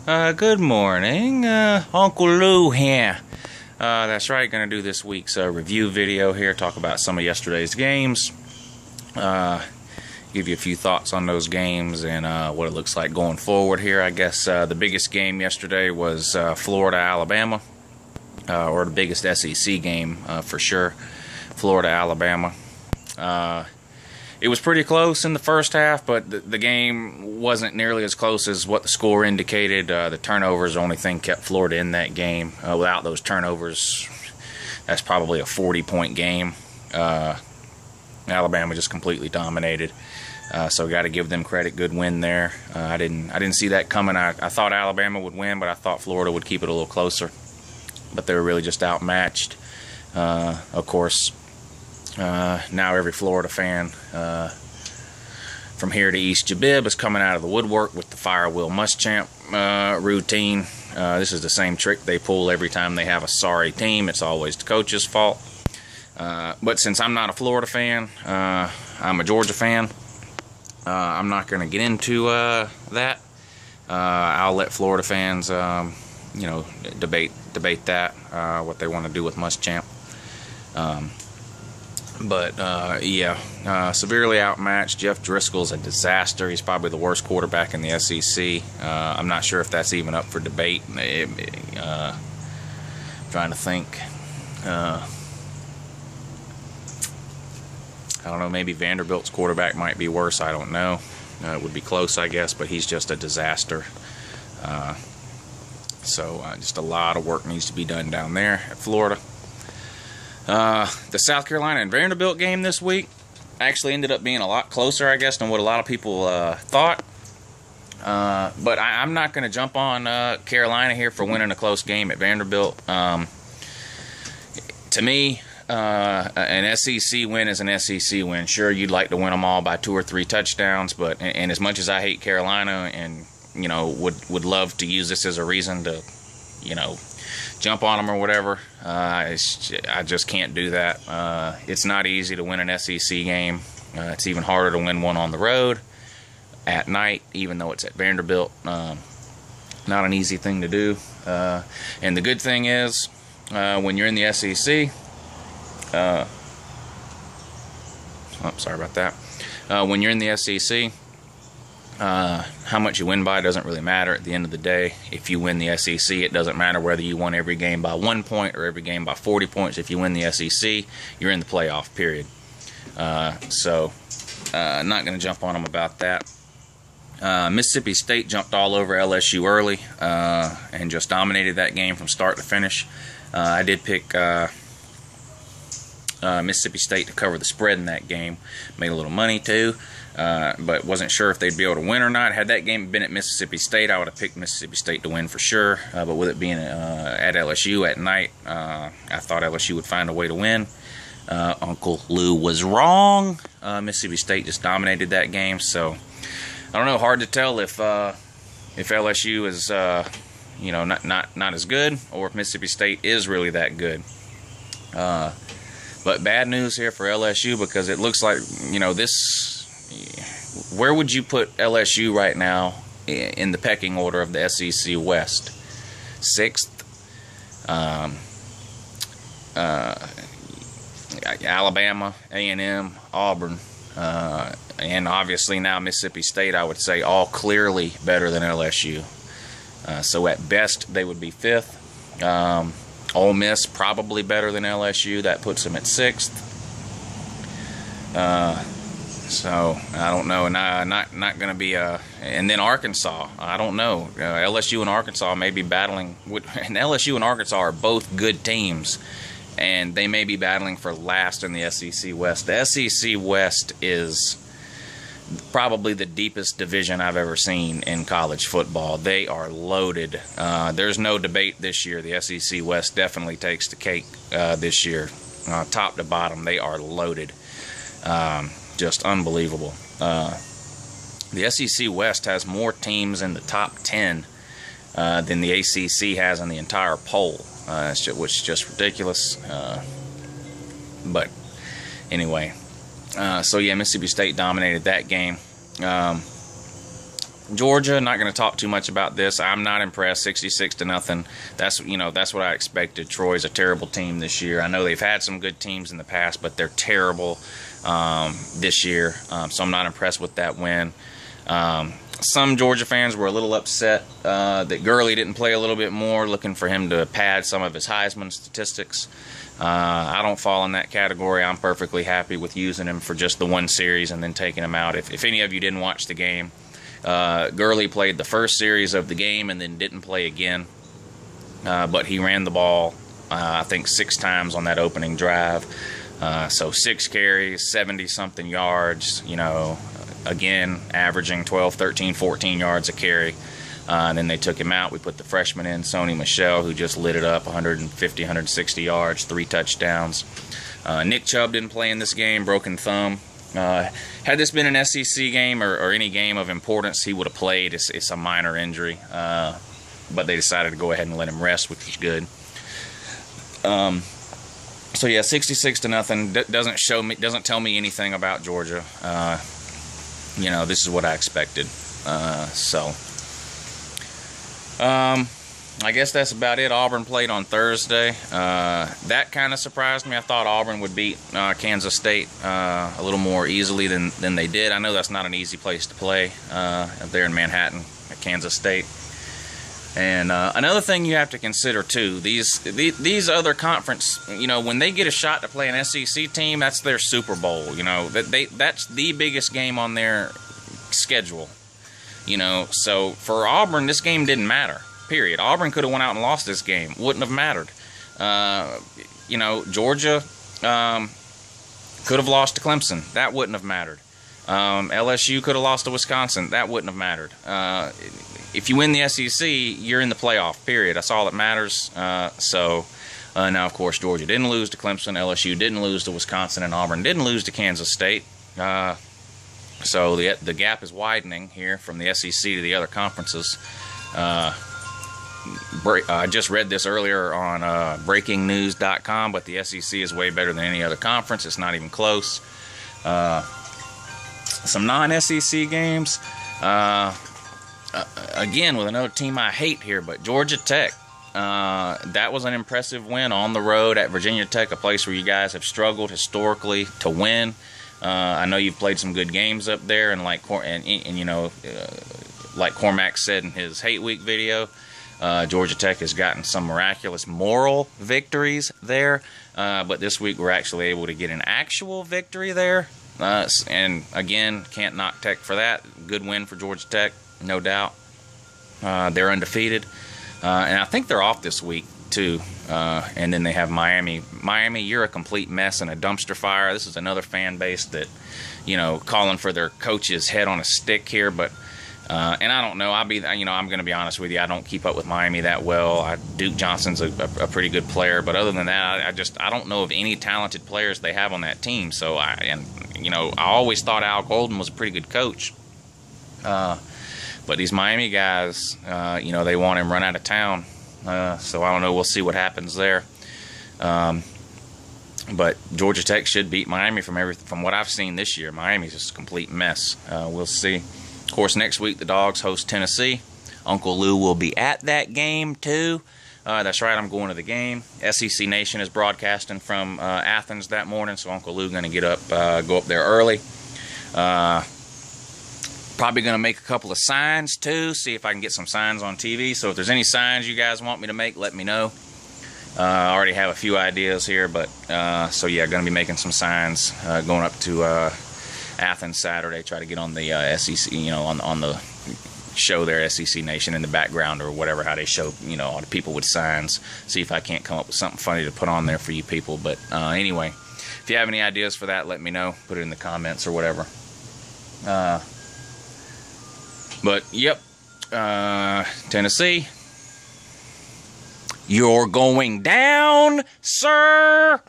Good morning, Uncle Lou here. That's right, gonna do this week's review video here, talk about some of yesterday's games, give you a few thoughts on those games and what it looks like going forward here. I guess the biggest game yesterday was Florida-Alabama, or the biggest SEC game for sure, Florida-Alabama. It was pretty close in the first half, but the game wasn't nearly as close as what the score indicated. The turnovers, the only thing kept Florida in that game. Without those turnovers, that's probably a 40-point game. Alabama just completely dominated. So got to give them credit. Good win there. I didn't see that coming. I thought Alabama would win, but I thought Florida would keep it a little closer. But they were really just outmatched. Of course, now every Florida fan from here to East Jabib is coming out of the woodwork with the Fire Will Muschamp routine. This is the same trick they pull every time they have a sorry team. It's always the coach's fault. But since I'm not a Florida fan, I'm a Georgia fan. I'm not going to get into that. I'll let Florida fans, debate that, what they want to do with Muschamp. Severely outmatched. Jeff Driscoll's a disaster. He's probably the worst quarterback in the SEC. I'm not sure if that's even up for debate. Trying to think. I don't know, maybe Vanderbilt's quarterback might be worse. I don't know. It would be close, I guess, but he's just a disaster. Just a lot of work needs to be done down there at Florida. The South Carolina and Vanderbilt game this week actually ended up being a lot closer, I guess, than what a lot of people thought. But I'm not going to jump on Carolina here for winning a close game at Vanderbilt. To me, an SEC win is an SEC win. Sure, you'd like to win them all by 2 or 3 touchdowns, but and as much as I hate Carolina and would love to use this as a reason to jump on them or whatever, I just can't do that. It's not easy to win an SEC game. It's even harder to win one on the road at night, even though it's at Vanderbilt. Not an easy thing to do. And the good thing is, when you're in the SEC, sorry about that. When you're in the SEC, how much you win by doesn't really matter at the end of the day. If you win the SEC, it doesn't matter whether you won every game by 1 point or every game by 40 points. If you win the SEC, you're in the playoff, period. Not going to jump on them about that. Mississippi State jumped all over LSU early and just dominated that game from start to finish. I did pick Mississippi State to cover the spread in that game. Made a little money too, but wasn't sure if they'd be able to win or not. Had that game been at Mississippi State, I would have picked Mississippi State to win for sure. But with it being at LSU at night, I thought LSU would find a way to win. Uncle Lou was wrong. Mississippi State just dominated that game. So I don't know. Hard to tell if LSU is not as good, or if Mississippi State is really that good. But bad news here for LSU, because it looks like, where would you put LSU right now in the pecking order of the SEC West? 6th. Alabama, A&M, Auburn, and obviously now Mississippi State, I would say, all clearly better than LSU. So at best, they would be 5th. Ole Miss probably better than LSU. That puts them at 6th. So I don't know. Not going to be and then Arkansas. I don't know. LSU and Arkansas may be battling. And LSU and Arkansas are both good teams, and they may be battling for last in the SEC West. The SEC West is probably the deepest division I've ever seen in college football. They are loaded. There's no debate this year. The SEC West definitely takes the cake this year. Top to bottom, they are loaded. Just unbelievable. The SEC West has more teams in the top 10 than the ACC has in the entire poll, which is just ridiculous. But anyway, so yeah, Mississippi State dominated that game. Georgia, not going to talk too much about this. I'm not impressed. 66-0. That's what I expected. Troy's a terrible team this year. I know they've had some good teams in the past, but they're terrible this year. So I'm not impressed with that win. Some Georgia fans were a little upset that Gurley didn't play a little bit more, looking for him to pad some of his Heisman statistics. I don't fall in that category. I'm perfectly happy with using him for just the one series and then taking him out. If any of you didn't watch the game, Gurley played the first series of the game and then didn't play again. But he ran the ball, I think, 6 times on that opening drive. So 6 carries, 70-something yards, again, averaging 12, 13, 14 yards a carry. And then they took him out. We put the freshman in, Sony Michel, who just lit it up, 150, 160 yards, 3 touchdowns. Nick Chubb didn't play in this game, broken thumb. Had this been an SEC game or any game of importance, he would have played. It's a minor injury. But they decided to go ahead and let him rest, which was good. So yeah, 66-0 doesn't tell me anything about Georgia. This is what I expected. I guess that's about it. Auburn played on Thursday. That kind of surprised me. I thought Auburn would beat Kansas State a little more easily than they did. I know that's not an easy place to play there in Manhattan at Kansas State. And another thing you have to consider too, these other conference, when they get a shot to play an SEC team, that's their Super Bowl. That's the biggest game on their schedule. So for Auburn, this game didn't matter. Period. Auburn could have went out and lost this game. Wouldn't have mattered. Georgia could have lost to Clemson. That wouldn't have mattered. LSU could have lost to Wisconsin. That wouldn't have mattered. If you win the SEC, you're in the playoff. Period. That's all that matters. Now, of course, Georgia didn't lose to Clemson. LSU didn't lose to Wisconsin, and Auburn didn't lose to Kansas State. So the gap is widening here from the SEC to the other conferences. I just read this earlier on breakingnews.com, but the SEC is way better than any other conference. It's not even close. Some non-SEC games. Again, with another team I hate here, but Georgia Tech. That was an impressive win on the road at Virginia Tech, a place where you guys have struggled historically to win. I know you've played some good games up there, and like Cormac said in his Hate Week video, Georgia Tech has gotten some miraculous moral victories there, but this week we're actually able to get an actual victory there, and again, can't knock Tech for that. Good win for Georgia Tech, no doubt. They're undefeated, and I think they're off this week too. And then they have Miami. Miami, you're a complete mess and a dumpster fire. This is another fan base that, calling for their coach's head on a stick here. But and I don't know. I'm going to be honest with you. I don't keep up with Miami that well. Duke Johnson's a pretty good player, but other than that, I don't know of any talented players they have on that team. So I always thought Al Golden was a pretty good coach. But these Miami guys, they want him run out of town. So I don't know. We'll see what happens there. But Georgia Tech should beat Miami from what I've seen this year. Miami's just a complete mess. We'll see. Of course, next week the Dogs host Tennessee. Uncle Lou will be at that game too. That's right, I'm going to the game. SEC Nation is broadcasting from Athens that morning, so Uncle Lou going to go up there early. Probably going to make a couple of signs too, see if I can get some signs on TV. So if there's any signs you guys want me to make, let me know. I already have a few ideas here, but so yeah, going to be making some signs going up to Athens Saturday. Try to get on the SEC, on the show there, SEC Nation in the background or whatever, how they show, all the people with signs. See if I can't come up with something funny to put on there for you people. But anyway, if you have any ideas for that, let me know. Put it in the comments or whatever. But, yep, Tennessee, you're going down, sir.